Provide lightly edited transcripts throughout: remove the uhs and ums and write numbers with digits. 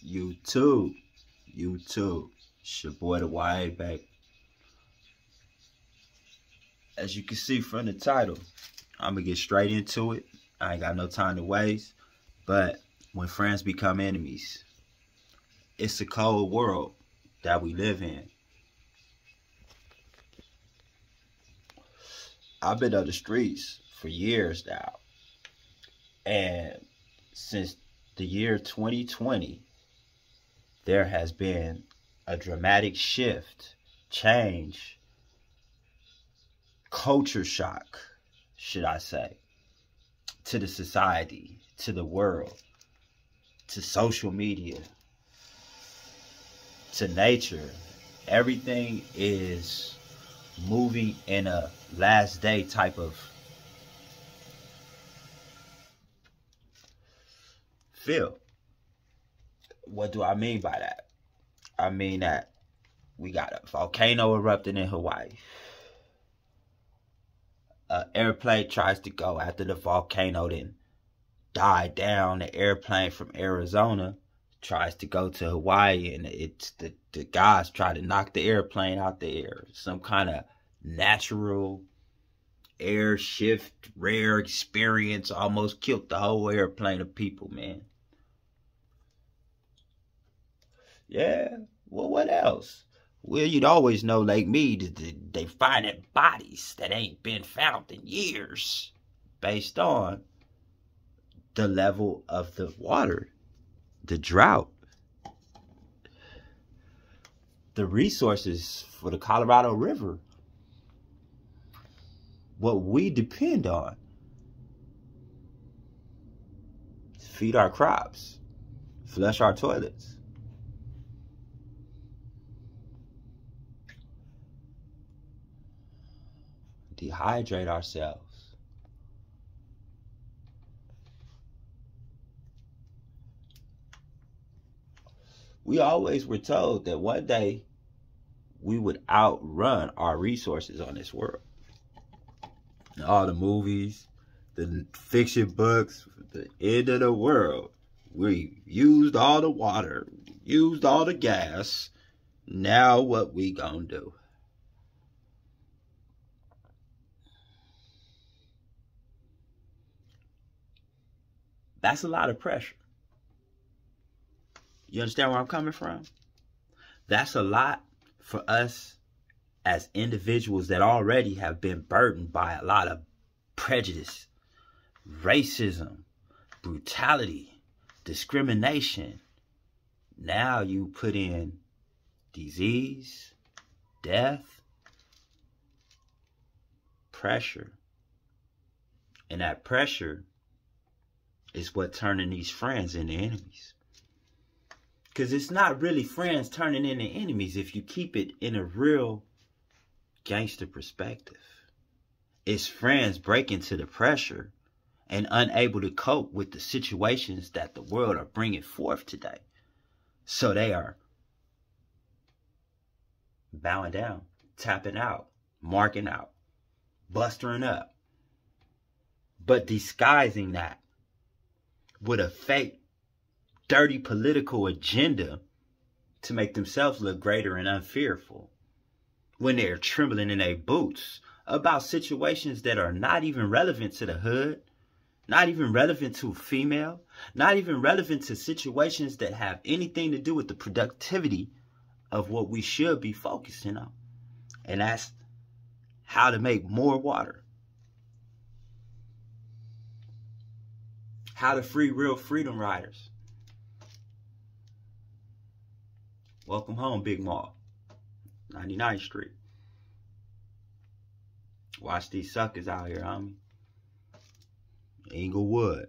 You too. You too. It's your boy the YA back. As you can see from the title, I'm gonna get straight into it. I ain't got no time to waste. But when friends become enemies, it's a cold world that we live in. I've been on the streets for years now. And since the year 2020, there has been a dramatic shift, change, culture shock, should I say, to the society, to the world, to social media, to nature. Everything is moving in a last day type of feel. What do I mean by that? I mean that we got a volcano erupting in Hawaii. An airplane tries to go after the volcano, then died down. The airplane from Arizona tries to go to Hawaii, and it's the guys try to knock the airplane out the air. Some kind of natural air shift, rare experience, almost killed the whole airplane of people, man. Yeah, well, what else? Well, you'd always know, like me, that they finding bodies that ain't been found in years based on the level of the water, the drought, the resources for the Colorado River, what we depend on to feed our crops, flush our toilets. Dehydrate ourselves. We always were told that one day we would outrun our resources on this world. All the movies, the fiction books, the end of the world. We used all the water, used all the gas. Now what we gonna do? That's a lot of pressure. You understand where I'm coming from? That's a lot for us as individuals that already have been burdened by a lot of prejudice, racism, brutality, discrimination. Now you put in disease, death, pressure. And that pressure is what turning these friends into enemies. Because it's not really friends turning into enemies if you keep it in a real gangster perspective. It's friends breaking to the pressure and unable to cope with the situations that the world are bringing forth today. So they are bowing down, tapping out, marking out, bustering up, but disguising that with a fake, dirty political agenda to make themselves look greater and unfearful when they're trembling in their boots about situations that are not even relevant to the hood, not even relevant to a female, not even relevant to situations that have anything to do with the productivity of what we should be focusing on. And that's how to make more water. How to free real freedom riders. Welcome home, Big Mall. 99th Street. Watch these suckers out here, homie. Inglewood.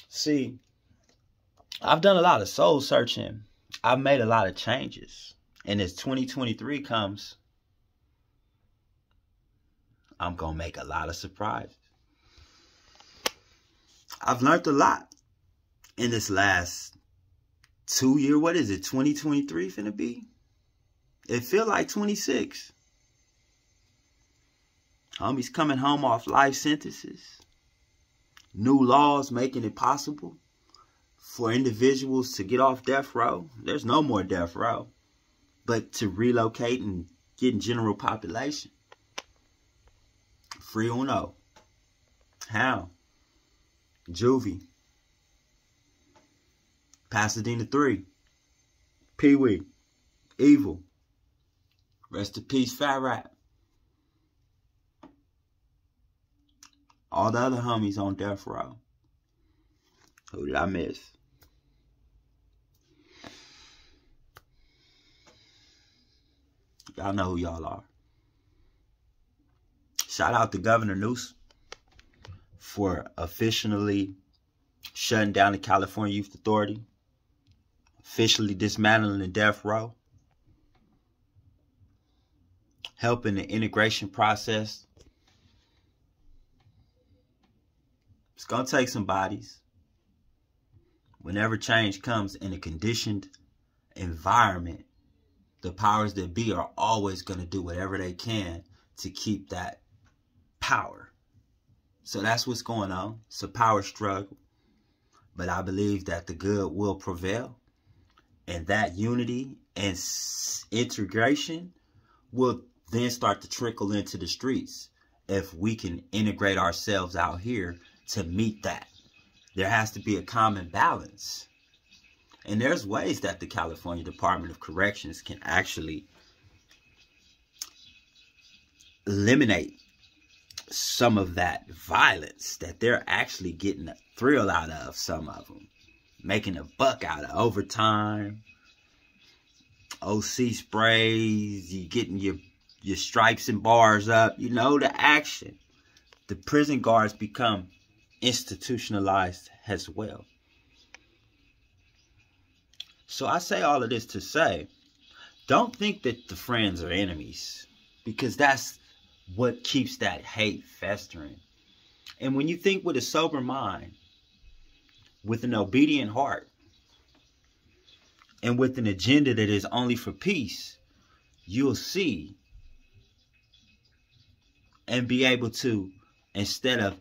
See, I've done a lot of soul searching. I've made a lot of changes. And as 2023 comes, I'm going to make a lot of surprises. I've learned a lot in this last 2 year. What is it? 2023 finna be? It feel like 26. Homies coming home off life sentences. new laws making it possible for individuals to get off death row. There's no more death row, but to relocate and get in general population. Free uno. How? Juvie. Pasadena 3. Pee Wee. Evil. Rest in peace, Fat Rat. All the other homies on death row. Who did I miss? Y'all know who y'all are. Shout out to Governor Newsom for officially shutting down the California Youth Authority, officially dismantling the death row, helping the integration process. It's going to take some bodies. Whenever change comes in a conditioned environment, the powers that be are always going to do whatever they can to keep that power. So that's what's going on. It's a power struggle. But I believe that the good will prevail. And that unity and integration will then start to trickle into the streets if we can integrate ourselves out here to meet that. There has to be a common balance. And there's ways that the California Department of Corrections can actually eliminate some of that violence that they're actually getting a thrill out of, some of them. Making a buck out of overtime, OC sprays, you getting your stripes and bars up, you know, the action. The prison guards become institutionalized as well. So I say all of this to say, don't think that the friends are enemies, because that's what keeps that hate festering. And when you think with a sober mind, with an obedient heart, and with an agenda that is only for peace, you'll see and be able to, instead of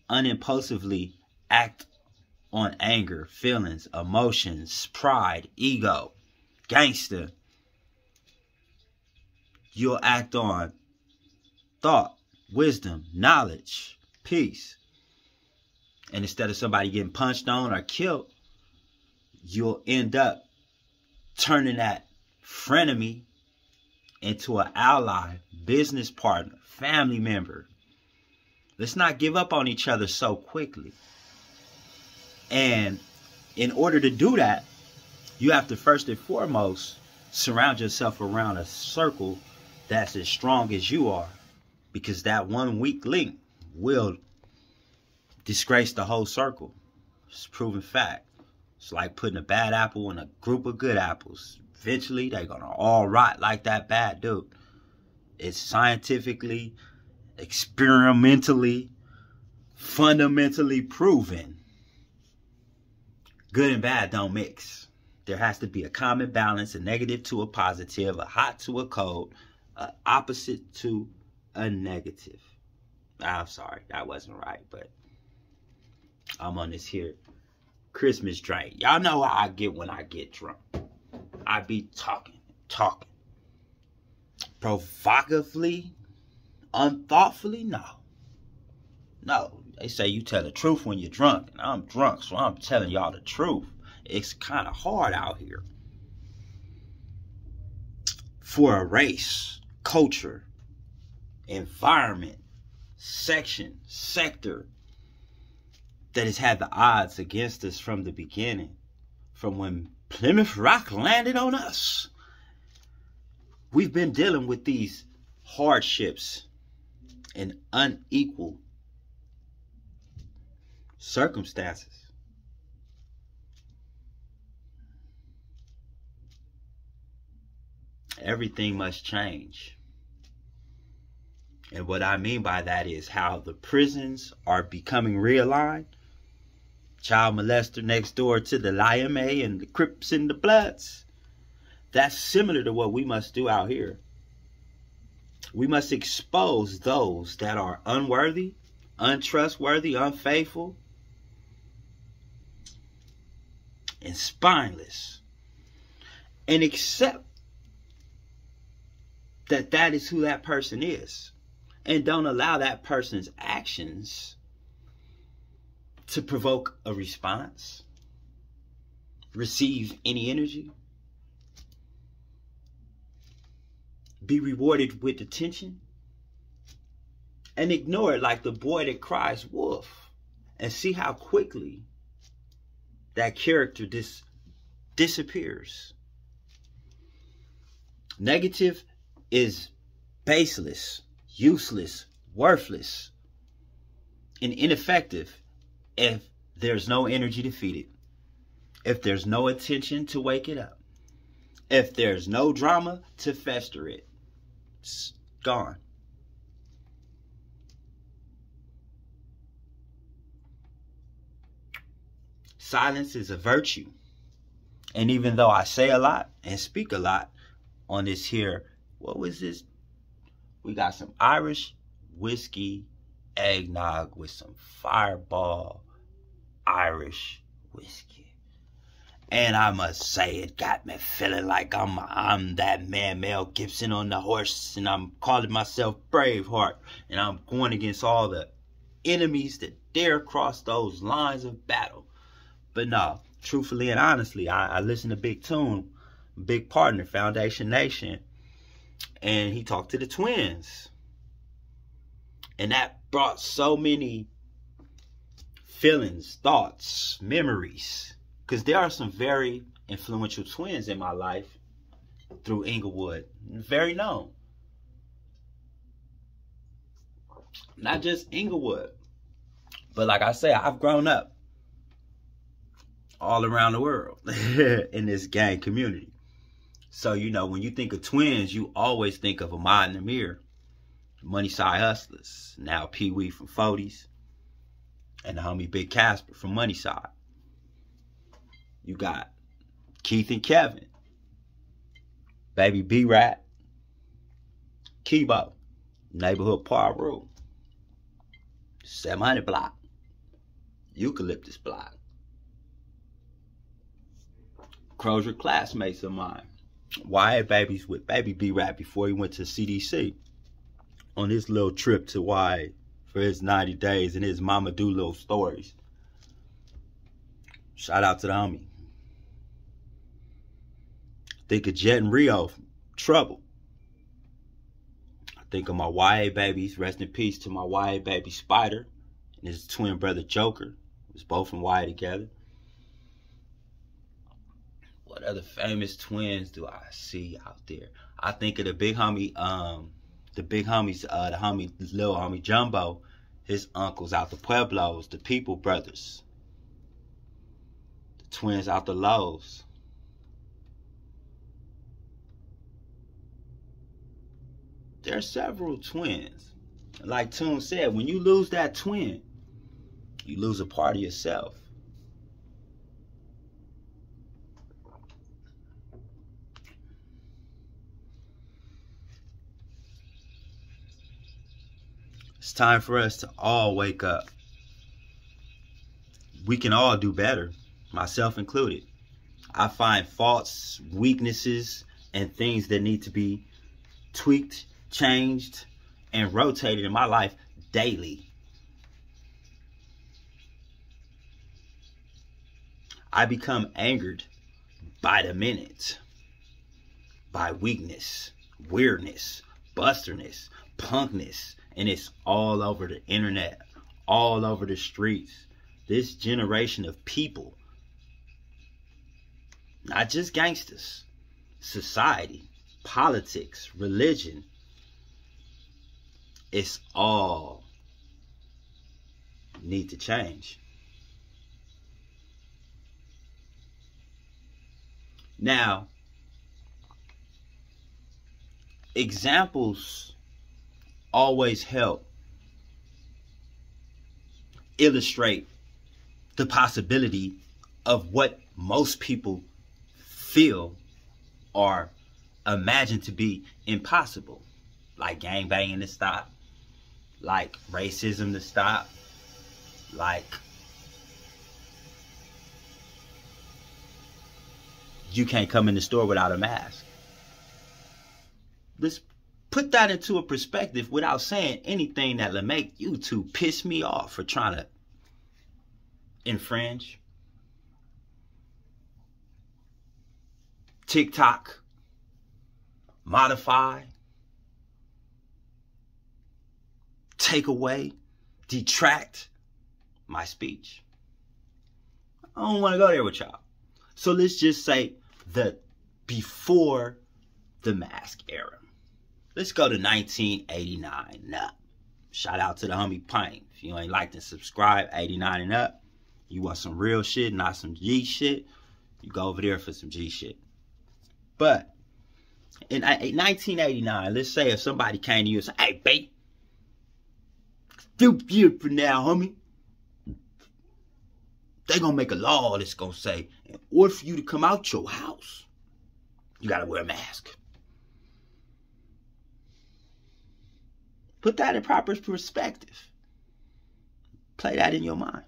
unimpulsively act on anger, feelings, emotions, pride, ego, gangster, you'll act on thought, wisdom, knowledge, peace. And instead of somebody getting punched on or killed, you'll end up turning that frenemy into an ally, business partner, family member. Let's not give up on each other so quickly. And in order to do that, you have to first and foremost surround yourself around a circle that's as strong as you are. Because that one weak link will disgrace the whole circle. It's a proven fact. It's like putting a bad apple in a group of good apples. Eventually, they're going to all rot like that bad dude. It's scientifically, experimentally, fundamentally proven. Good and bad don't mix. There has to be a common balance, a negative to a positive, a hot to a cold, an opposite to a negative. I'm sorry, that wasn't right, but I'm on this here Christmas drink. Y'all know how I get when I get drunk. I be talking. Provocatively, unthoughtfully, no. They say you tell the truth when you're drunk, and I'm drunk, so I'm telling y'all the truth. It's kind of hard out here for a race, culture, environment, section, sector that has had the odds against us from the beginning, from when Plymouth Rock landed on us. We've been dealing with these hardships and unequal circumstances. Everything must change. And what I mean by that is how the prisons are becoming realigned. Child molester next door to the Liame and the Crips and the Bloods. That's similar to what we must do out here. We must expose those that are unworthy, untrustworthy, unfaithful, and spineless, and accept that that is who that person is, and don't allow that person's actions to provoke a response, receive any energy, be rewarded with attention, and ignore it like the boy that cries wolf, and see how quickly that character disappears. Negative is baseless, useless, worthless, and ineffective if there's no energy to feed it, if there's no attention to wake it up, if there's no drama to fester it. It's gone. Silence is a virtue. And even though I say a lot and speak a lot on this here, what was this? We got some Irish whiskey eggnog with some Fireball Irish whiskey. And I must say, it got me feeling like I'm that man Mel Gibson on the horse, and I'm calling myself Braveheart, and I'm going against all the enemies that dare cross those lines of battle. But no, truthfully and honestly, I listened to Big Tune, Big Partner, Foundation Nation, and he talked to the twins. And that brought so many feelings, thoughts, memories. Because there are some very influential twins in my life through Inglewood. Very known. Not just Inglewood. But like I say, I've grown up all around the world in this gang community. So, you know, when you think of twins, you always think of Ahmad and Amir, Money Side Hustlers, now Pee Wee from 40s, and the homie Big Casper from Money Side. You got Keith and Kevin, Baby B-Rat, Kibo, Neighborhood Paru, 700 Block, Eucalyptus Block. Crozier classmates of mine. YA babies with Baby B-Rat before he went to CDC on his little trip to YA for his 90 days, and his mama do little stories. Shout out to the homie. Think of Jet and Rio, Trouble. I think of my YA babies. Rest in peace to my YA baby Spider and his twin brother Joker. It was both from YA together. What other famous twins do I see out there? I think of the big homie, the little homie Jumbo, his uncles out the Pueblos, the People Brothers, the twins out the Lows. There are several twins. Like Toon said, when you lose that twin, you lose a part of yourself. It's time for us to all wake up. We can all do better, myself included. I find faults, weaknesses, and things that need to be tweaked, changed, and rotated in my life daily. I become angered by the minute, by weakness, weirdness, busterness, punkness, and it's all over the internet, all over the streets. This generation of people, not just gangsters, society, politics, religion, it's all need to change. Now, examples always help illustrate the possibility of what most people feel or imagine to be impossible, like gangbanging to stop, like racism to stop, like you can't come in the store without a mask. Let's put that into a perspective without saying anything that'll make YouTube piss me off for trying to infringe. TikTok, modify, take away, detract my speech. I don't want to go there with y'all. So let's just say the before the mask era. Let's go to 1989 and up. Shout out to the homie Pine. If you ain't liked and subscribe, 89 and up. You want some real shit, not some G shit, you go over there for some G shit. But in 1989, let's say if somebody came to you and said, hey, babe, few years from now, homie, they gonna make a law that's gonna say, in order for you to come out your house, you gotta wear a mask. Put that in proper perspective. Play that in your mind.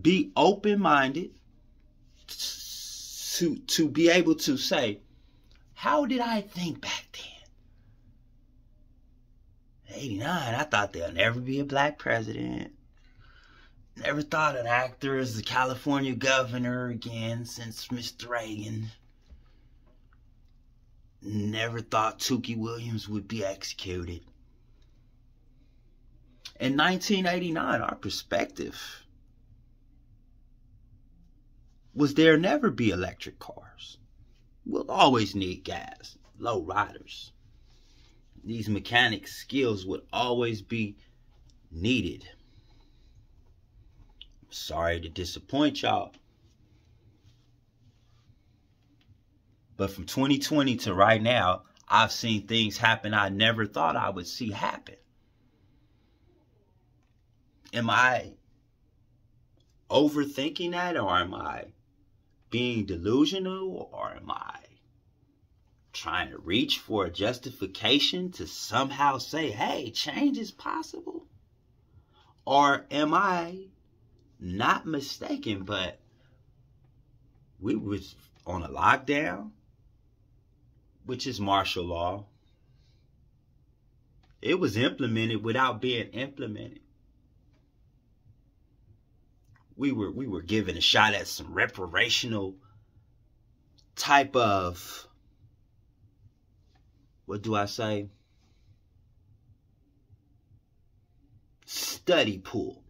Be open-minded to be able to say, how did I think back then? 89, I thought there'll never be a black president. Never thought an actor as the California governor again since Mr. Reagan. Never thought Tukey Williams would be executed. In 1989, our perspective was there never be electric cars. We'll always need gas, low riders. These mechanic skills would always be needed. Sorry to disappoint y'all. But from 2020 to right now, I've seen things happen I never thought I would see happen. Am I overthinking that, or am I being delusional, or am I trying to reach for a justification to somehow say, hey, change is possible? Or am I not mistaken, but we was on a lockdown, which is martial law. It was implemented without being implemented. We were given a shot at some reparational type of, what do I say? Study pool.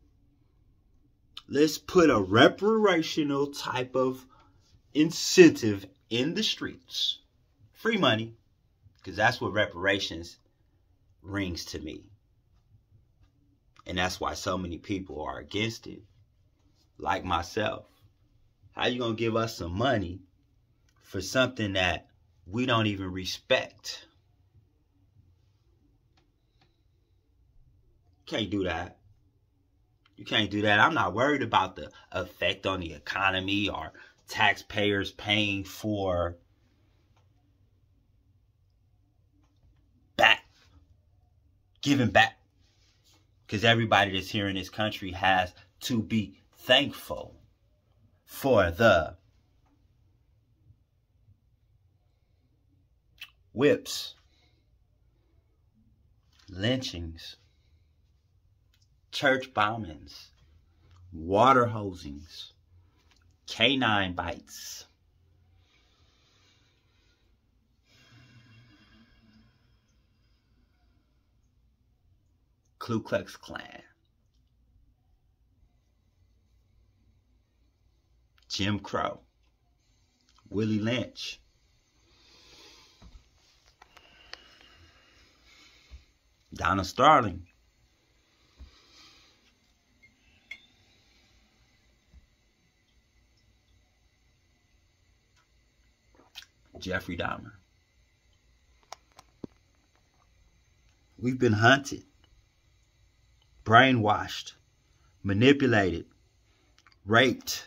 Let's put a reparational type of incentive in the streets. Free money, because that's what reparations rings to me. And that's why so many people are against it. Like myself. How you gonna give us some money for something that we don't even respect? Can't do that. You can't do that. I'm not worried about the effect on the economy or taxpayers paying for giving back. Because everybody that's here in this country has to be thankful for the whips, lynchings, church bombings, water hosings, canine bites, Ku Klux Klan, Jim Crow, Willie Lynch, Donna Starling, Jeffrey Dahmer. We've been hunted, brainwashed, manipulated, raped,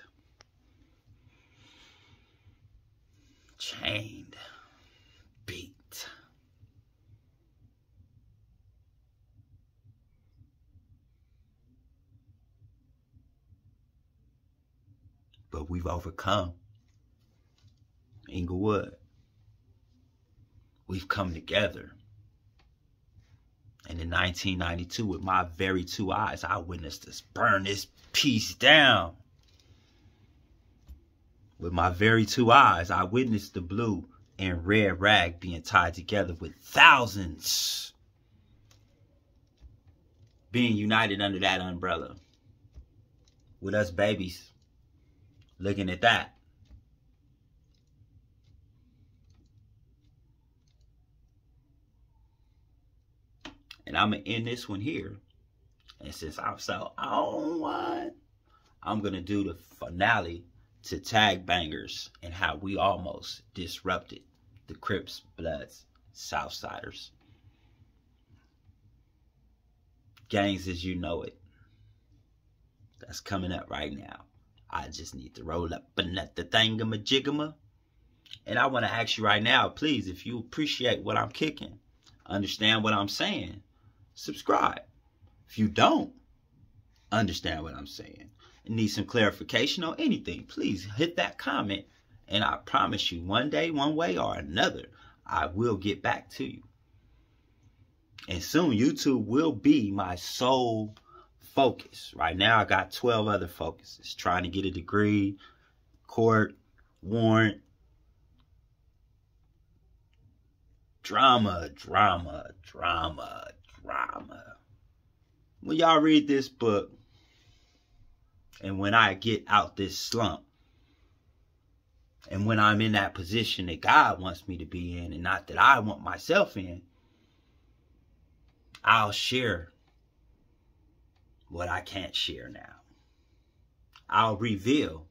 chained, beat. But we've overcome. Inglewood. We've come together. And in 1992, with my very two eyes, I witnessed us burn this piece down. With my very two eyes, I witnessed the blue and red rag being tied together with thousands being united under that umbrella. With us babies looking at that. And I'm going to end this one here. And since I'm so on one, I'm going to do the finale to Tag Bangers and how we almost disrupted the Crips, Bloods, Southsiders. Gangs as you know it. That's coming up right now. I just need to roll up another thingamajigama. And I want to ask you right now, please, if you appreciate what I'm kicking, understand what I'm saying, subscribe. If you don't understand what I'm saying and need some clarification on anything, please hit that comment. And I promise you, one day, one way or another, I will get back to you. And soon, YouTube will be my sole focus. Right now, I got 12 other focuses. Trying to get a degree, court, warrant, drama. When y'all read this book, and when I get out this slump, and when I'm in that position that God wants me to be in, and not that I want myself in, I'll share what I can't share now. I'll reveal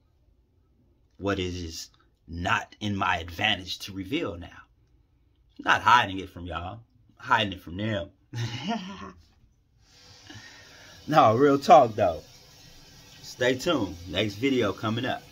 what is not in my advantage to reveal now. I'm not hiding it from y'all. I'm hiding it from them. No, real talk though. Stay tuned. Next video coming up.